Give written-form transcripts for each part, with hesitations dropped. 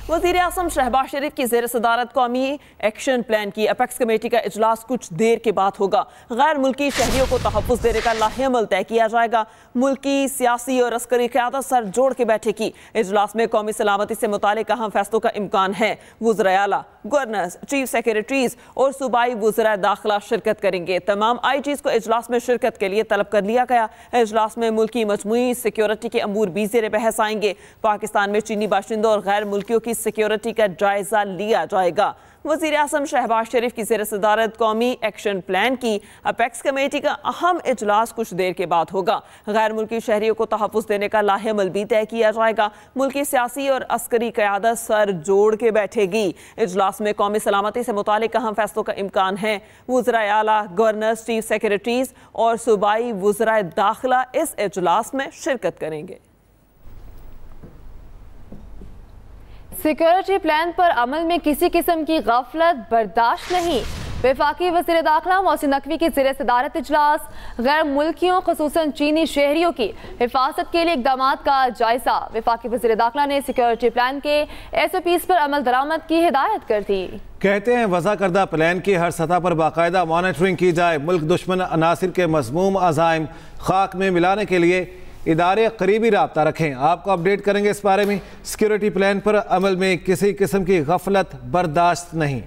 वज़ीर आज़म शहबाज शरीफ की ज़ेर सदारत कौमी एक्शन प्लान की अपेक्स कमेटी का इजलास कुछ देर के बाद होगा। गैर मुल्की शहरियों को तहफ़्फ़ुज़ देने का लाहेअमल तय किया जाएगा। मुल्की सियासी और अस्करी क़यादत सर जोड़ के बैठेगी। इजलास में कौमी सलामती से मुतालिक अहम फैसलों का इम्कान है। वज़राए आला, गवर्नर्स, चीफ सेक्रेटरीज और सूबाई वज़राए दाखिला शिरकत करेंगे। तमाम IGs को इजलास में शिरकत के लिए तलब कर लिया गया। इजलास में मुल्की मजमूई सिक्योरिटी के अमूर भी ज़ेर बहस आएंगे। पाकिस्तान में चीनी बाशिंदों और गैर मुल्कियों की सिक्योरिटी का जायजा लिया जाएगा। वज़ीर आज़म शहबाज शरीफ की ज़ेर सदारत कौमी एक्शन प्लान की अपेक्स कमेटी का अहम इजलास कुछ देर के बाद होगा। गैर मुल्की शहरियों को तहफ़्फ़ुज़ देने का लाहेअमल भी तय किया जाएगा। मुल्की सियासी और अस्करी क़यादत सर जोड़ के बैठेगी। इजलास में कौमी सलामती से मुतालिक अहम फैसलों का इम्कान है। वज़राए आला, गवर्नर्स, चीफ सेक्रेटरीज और सूबाई वज़राए दाखिला इस इजलास में शिरकत करेंगे। सिक्योरिटी प्लान पर अमल में किसी किस्म की गफलत बर्दाश्त नहीं। वफाकी वज़ीर दाखिला मोहसिन नकवी की ज़ेर सदारत इजलास। गैर मुल्कियों खुसूसन चीनी शहरियों की हिफाजत के लिए इक़दाम का जायजा। वफाकी वज़ीर दाखिला ने सिक्योरिटी प्लान के SOPs पर अमल दरामद की हिदायत कर दी। कहते हैं वज़ा करदा प्लान की हर सतह पर बाकायदा मॉनिटरिंग की जाए। मुल्क दुश्मन अनासिर के मज़मूम अज़ाइम खाक में मिलाने के लिए इदारे करीबी राब्ता रखें। आपको अपडेट करेंगे इस बारे में। सिक्योरिटी प्लान पर अमल में किसी किस्म की गफलत बर्दाश्त नहीं।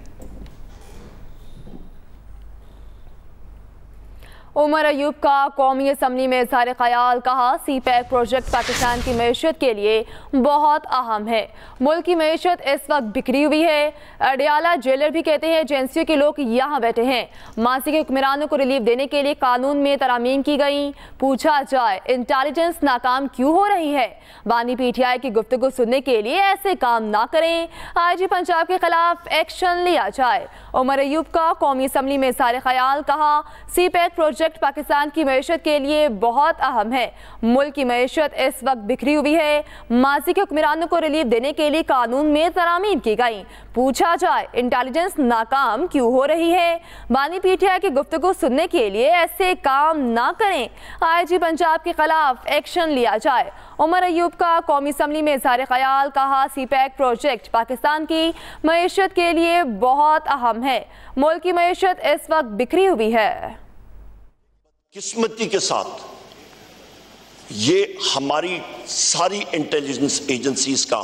उमर अयूब का कौमी असम्बली में इज़हार ख्याल। कहा, CPEC प्रोजेक्ट पाकिस्तान की मईशत के लिए बहुत अहम है। मुल्क की मईशत इस वक्त बिखरी हुई है। अडियाला जेलर भी कहते हैं एजेंसियों के लोग यहाँ बैठे हैं। माजी के हुक्मरानों को रिलीफ देने के लिए कानून में तरामीम की गई। पूछा जाए इंटेलिजेंस नाकाम क्यों हो रही है। बानी PTI की गुफ्तगू सुनने के लिए ऐसे काम ना करें। IG पंजाब के खिलाफ एक्शन लिया जाए। उमर अयूब का कौमी असम्बली में इज़हार ख्याल। कहा, CPEC प्रोजेक्ट पाकिस्तान की मईशत के लिए बहुत अहम है। मुल्क की मईशत इस वक्त बिखरी हुई है। माजी के हुक्मरानों को रिलीफ देने के लिए कानून में तरामीम की गई। पूछा जाए इंटेलिजेंस नाकाम क्यों हो रही है। बानी PTI की गुफ्तगू सुनने के लिए ऐसे काम ना करें। IG पंजाब के खिलाफ एक्शन लिया जाए। उमर अयूब का कौमी असम्बली में इज़हार ख्याल। कहा, CPEC प्रोजेक्ट पाकिस्तान की मईशत के लिए बहुत अहम है। मुल्क की मईशत इस वक्त बिखरी हुई है। किस्मती के साथ ये हमारी सारी इंटेलिजेंस एजेंसीज का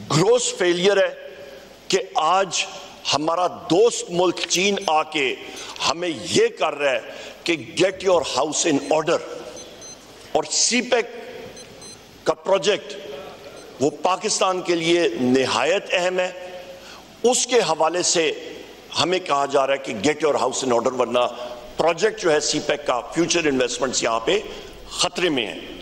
ग्रोस फेलियर है कि आज हमारा दोस्त मुल्क चीन आके हमें ये कर रहा है कि get your house in order. और CPEC का प्रोजेक्ट वो पाकिस्तान के लिए निहायत अहम है। उसके हवाले से हमें कहा जा रहा है कि get your house in order, वरना प्रोजेक्ट जो है CPEC का फ्यूचर इन्वेस्टमेंट्स यहाँ पे खतरे में है।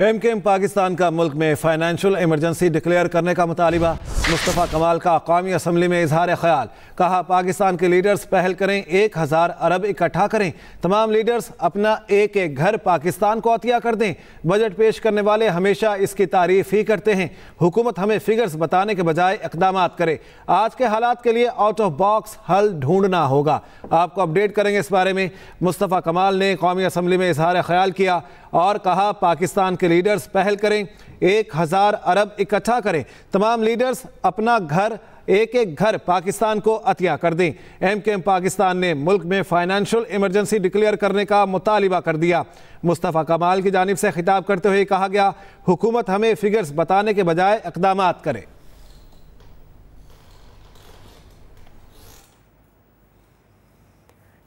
MKM पाकिस्तान का मुल्क में फाइनेंशियल इमरजेंसी डिक्लेयर करने का मुतालिबा। मुस्तफ़ा कमाल का कौमी असम्बली में इजहार ख्याल। कहा, पाकिस्तान के लीडर्स पहल करें, 1000 अरब इकट्ठा करें। तमाम लीडर्स अपना एक एक घर पाकिस्तान को अतिया कर दें। बजट पेश करने वाले हमेशा इसकी तारीफ ही करते हैं। हुकूमत हमें फिगर्स बताने के बजाय इक़दाम करे। आज के हालात के लिए आउट ऑफ बॉक्स हल ढूंढना होगा। आपको अपडेट करेंगे इस बारे में। मुस्तफ़ा कमाल ने कौमी असम्बली में इजहार ख्याल किया और कहा, पाकिस्तान के लीडर्स पहल करें, 1000 अरब इकट्ठा करें। तमाम लीडर्स अपना घर एक एक घर पाकिस्तान को अतिया कर दें। MKM पाकिस्तान ने मुल्क में फाइनेंशियल इमरजेंसी डिक्लेयर करने का मुतालिबा कर दिया। मुस्तफ़ा कमाल की जानिब से खिताब करते हुए कहा गया, हुकूमत हमें फिगर्स बताने के बजाय इक़दाम करे।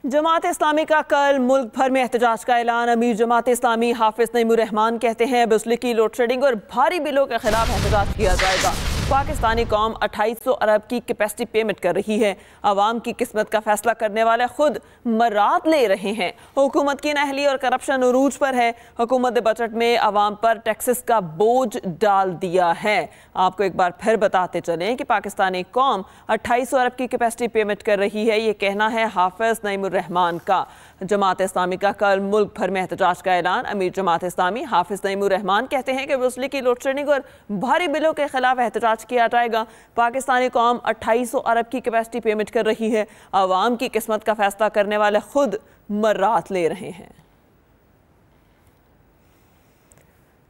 जमात इस्लामी का कल मुल्क भर में एहतजाज का ऐलान। अमीर जमात इस्लामी हाफिज नईमुर रहमान कहते हैं बिजली की लोड शेडिंग और भारी बिलों के खिलाफ एहतजाज किया जाएगा। पाकिस्तानी कौम 2800 अरब की कैपेसिटी पेमेंट कर रही है। अवाम की किस्मत का फैसला करने वाले खुद मराद ले रहे हैं। हुकूमत की नाअहली और करप्शन उरूज पर है। हुकूमत ने बजट में अवाम पर टैक्सेस का बोझ डाल दिया है। आपको एक बार फिर बताते चलें कि पाकिस्तानी कौम 2800 अरब की कैपेसिटी पेमेंट कर रही है। ये कहना है हाफिज नईमुर रहमान का। जमात इस्लामी का कल मुल्क भर में एहतजाज का ऐलान। अमीर जमात इस्लामी हाफिज नईमुर रहमान कहते हैं कि बिजली की लोड शेडिंग और भारी बिलों के खिलाफ एहतजाज किया जाएगा। पाकिस्तानी कौम 2800 अरब की कैपेसिटी पेमेंट कर रही है। अवाम की किस्मत का फैसला करने वाले खुद मर्रात ले रहे हैं।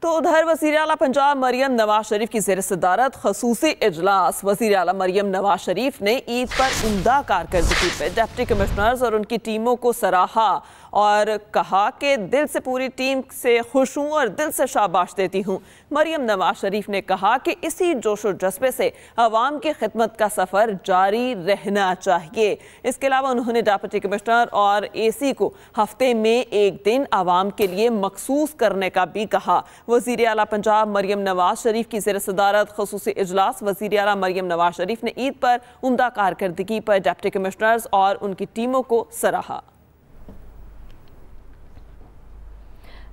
तो उधर वज़ीर आला पंजाब मरियम नवाज शरीफ की ज़ेर सदारत खसूसी इजलास। वज़ीर आला मरियम नवाज शरीफ ने ईद पर उम्दा कारकर्दगी पे डिप्टी कमिश्नर्स और उनकी टीमों को सराहा और कहा कि दिल से पूरी टीम से खुश हूँ और दिल से शाबाश देती हूँ। मरियम नवाज शरीफ ने कहा कि इसी जोश और जज्बे से अवाम की खिदमत का सफ़र जारी रहना चाहिए। इसके अलावा उन्होंने डिप्टी कमिश्नर और AC को हफ्ते में एक दिन अवाम के लिए मखसूस करने का भी कहा। वज़ीर आला पंजाब मरियम नवाज शरीफ की ज़ेर सदारत खसूसी इजलास। वज़ीर आला मरियम नवाज शरीफ ने ईद पर उम्दा कारकर्दगी पर डिप्टी कमिश्नर्स और उनकी टीमों को सराहा।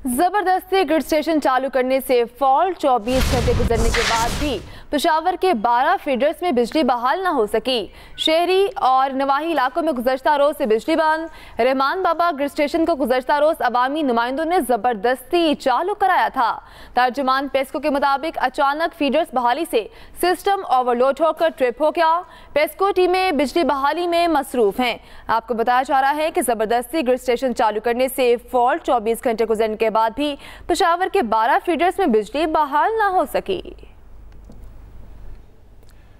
जबरदस्ती ग्रिड स्टेशन चालू करने से फॉल्ट 24 घंटे गुजरने के बाद भी पेशावर के 12 फीडर्स में बिजली बहाल न हो सकी। शहरी और नवाही इलाकों में गुज़श्ता रोज से बिजली बंद। रहमान बाबा ग्रिड स्टेशन को गुज़श्ता रोज अवामी नुमाइंदों ने जबरदस्ती चालू कराया था। तर्जुमान पेस्को के मुताबिक अचानक फीडर्स बहाली से सिस्टम ओवरलोड होकर ट्रिप हो गया। पेस्को टीमें बिजली बहाली में मसरूफ हैं। आपको बताया जा रहा है कि जबरदस्ती ग्रिड स्टेशन चालू करने से फॉल्ट 24 घंटे गुजरने के बाद भी पेशावर के 12 फीडर्स में बिजली बहाल न हो सकी।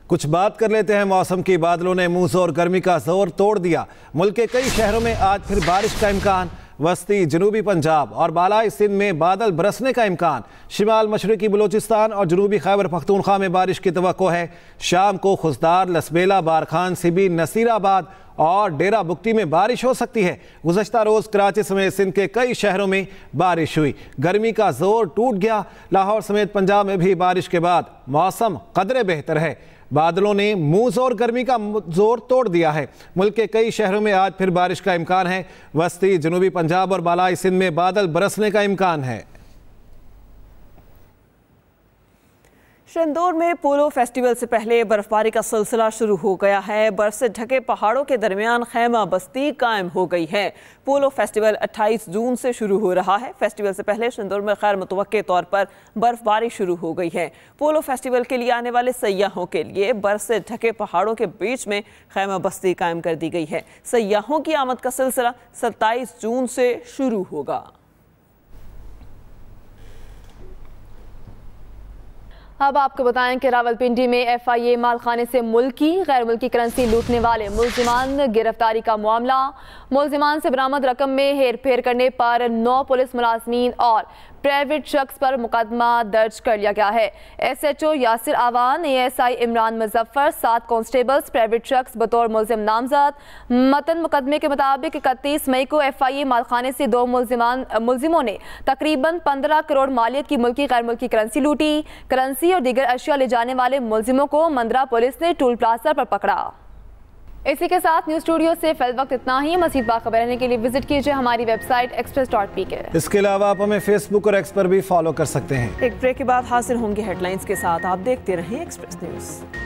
कुछ बात कर लेते हैं मौसम की। बादलों ने मुंह जोर गर्मी का जोर तोड़ दिया। मुल्क के कई शहरों में आज फिर बारिश का इम्कान। वस्ती जनूबी पंजाब और बालाई सिंध में बादल बरसने का इम्कान। शिमाल मशरकी बलोचिस्तान और जनूबी खैबर पख्तूनख्वा में बारिश की तवक्को है। शाम को खुसदार, लसबेला, बारखान, सिबी, नसीराबाद और डेरा बुक्टी में बारिश हो सकती है। गुज़श्ता रोज़ कराची समेत सिंध के कई शहरों में बारिश हुई। गर्मी का जोर टूट गया। लाहौर समेत पंजाब में भी बारिश के बाद मौसम कदरे बेहतर है। बादलों ने मुंह जोर गर्मी का जोर तोड़ दिया है। मुल्क के कई शहरों में आज फिर बारिश का इम्कान है। वस्ती जनूबी पंजाब और बालाई सिंध में बादल बरसने का इम्कान है। शंदोर में पोलो फेस्टिवल से पहले बर्फबारी का सिलसिला शुरू हो गया है। बर्फ से ढके पहाड़ों के दरमियान खैमा बस्ती कायम हो गई है। पोलो फेस्टिवल 28 जून से शुरू हो रहा है। फेस्टिवल से पहले शंदोर में खैर मुतवक्के तौर पर बर्फबारी शुरू हो गई है। पोलो फेस्टिवल के लिए आने वाले सयाहों के लिए बर्फ से ढके पहाड़ों के बीच में खैमा बस्ती कायम कर दी गई है। सयाहों की आमद का सिलसिला 27 जून से शुरू होगा। अब आपको बताएं कि रावलपिंडी में FIA मालखाने से मुल्की गैर मुल्की करेंसी लूटने वाले मुलजिमान गिरफ्तारी का मामला। मुलजिमान से बरामद रकम में हेर फेर करने पर 9 पुलिस मुलाजमीन और प्राइवेट शख्स पर मुकदमा दर्ज कर लिया गया है। SHO यासिर आवान, ASI Imran Muzaffar, 7 constables, private शख्स बतौर मुलजिम नामजद। मतन मुकदमे के मुताबिक 31 मई को FIA मालखाने से 2 मुलजिमों ने तकरीबन 15 करोड़ मालियत की मुल्की गैर मुल्की करेंसी लूटी। करेंसी और दीगर अशिया ले जाने वाले मुलजिमों को मंदरा पुलिस ने टूल प्लाजा पर पकड़ा। इसी के साथ न्यूज़ स्टूडियो से फिल वक्त इतना ही। मज़ीद बाखबर रहने के लिए विजिट कीजिए हमारी वेबसाइट express.pk। इसके अलावा आप हमें फेसबुक और एक्स पर भी फॉलो कर सकते हैं। एक ब्रेक के बाद हाजिर होंगे हेडलाइंस के साथ। आप देखते रहें एक्सप्रेस न्यूज़।